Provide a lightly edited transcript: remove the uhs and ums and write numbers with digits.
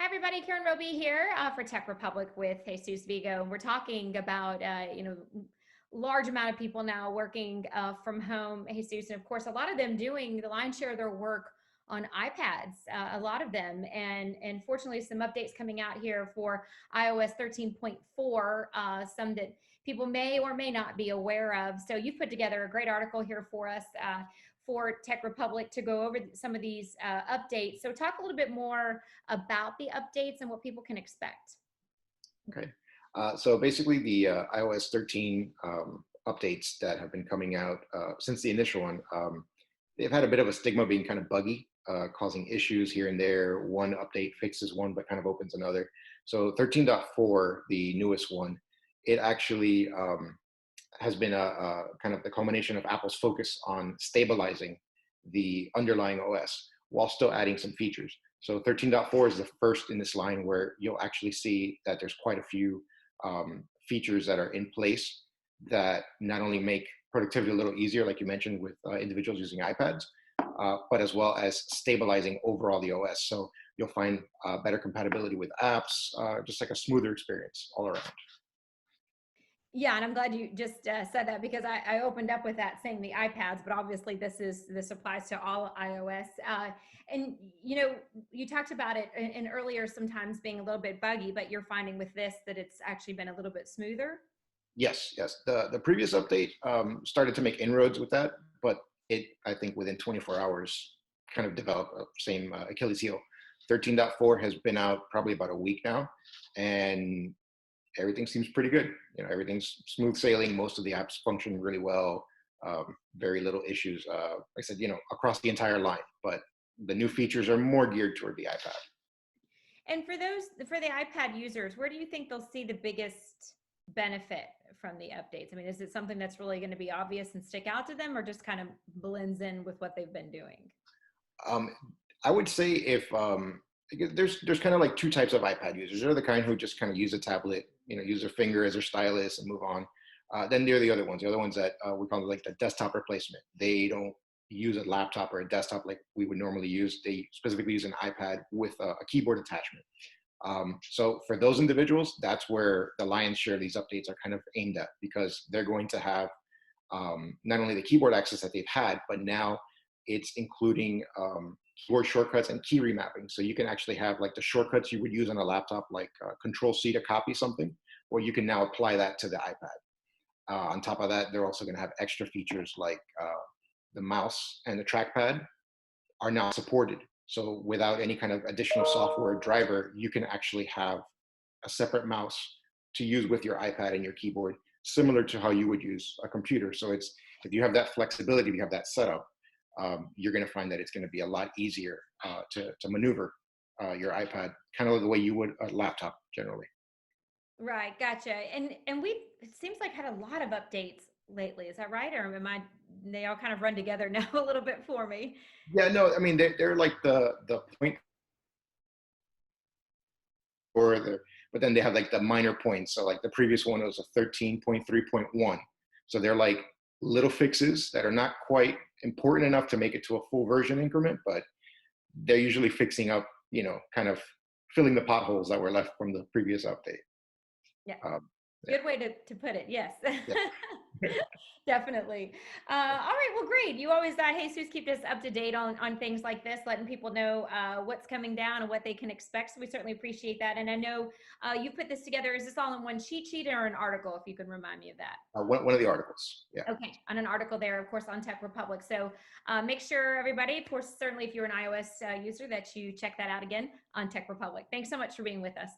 Hi, everybody. Karen Roby here for Tech Republic with Jesus Vigo. And we're talking about, large amount of people now working from home, Jesus. And of course, a lot of them doing the lion's share of their work on iPads, a lot of them. And fortunately, some updates coming out here for iOS 13.4, some that people may or may not be aware of. So you've put together a great article here for us. For Tech Republic to go over some of these updates. So talk a little bit more about the updates and what people can expect. Okay. So basically the iOS 13 updates that have been coming out since the initial one, they've had a bit of a stigma being kind of buggy, causing issues here and there. One update fixes one, but kind of opens another. So 13.4, the newest one, it actually has been a kind of the culmination of Apple's focus on stabilizing the underlying OS while still adding some features. So 13.4 is the first in this line where you'll actually see that there's quite a few features that are in place that not only make productivity a little easier, like you mentioned, with individuals using iPads, but as well as stabilizing overall the OS. So you'll find better compatibility with apps, just like a smoother experience all around. Yeah, and I'm glad you just said that because I opened up with that saying the iPads, but obviously this applies to all iOS. And you talked about it in earlier sometimes being a little bit buggy, but you're finding with this that it's actually been a little bit smoother. Yes. The previous update started to make inroads with that, but I think within 24 hours kind of developed a same Achilles heel. 13.4 has been out probably about a week now, and everything seems pretty good. Everything's smooth sailing. Most of the apps function really well. Very little issues. Like I said, across the entire line, but the new features are more geared toward the iPad. And for the iPad users, where do you think they'll see the biggest benefit from the updates? I mean, is it something that's really going to be obvious and stick out to them, or just kind of blends in with what they've been doing? I would say if there's kind of like two types of iPad users. There are the kind who just kind of use a tablet, use their finger as their stylus and move on. Then there are the other ones that we call like the desktop replacement. They don't use a laptop or a desktop like we would normally use. They specifically use an iPad with a keyboard attachment. So for those individuals, that's where the lion's share of these updates are kind of aimed at, because they're going to have not only the keyboard access that they've had, but now it's including keyboard shortcuts and key remapping. So you can actually have like the shortcuts you would use on a laptop, like Control-C to copy something, or you can now apply that to the iPad. On top of that, they're also going to have extra features like the mouse and the trackpad are now supported. So without any kind of additional software driver, you can actually have a separate mouse to use with your iPad and your keyboard, similar to how you would use a computer. So if you have that flexibility, if you have that setup, you're going to find that it's going to be a lot easier to maneuver your iPad, kind of the way you would a laptop generally. Right, gotcha. And it seems like had a lot of updates lately. Is that right? Or they all kind of run together now a little bit for me? Yeah, no, I mean they're like the point but then they have like the minor points. So like the previous one was a 13.3.1. So they're like little fixes that are not quite important enough to make it to a full version increment, but they're usually fixing up, kind of filling the potholes that were left from the previous update. Yeah. Good way to put it. Yes. Yeah. Definitely. All right. Well, great. You always, Jesus, keep us up to date on things like this, letting people know what's coming down and what they can expect. So we certainly appreciate that. And I know you put this together. Is this all in one cheat sheet or an article, if you can remind me of that? One of the articles. Yeah. Okay. On an article there, of course, on Tech Republic. So make sure everybody, of course, certainly if you're an iOS user, that you check that out again on Tech Republic. Thanks so much for being with us.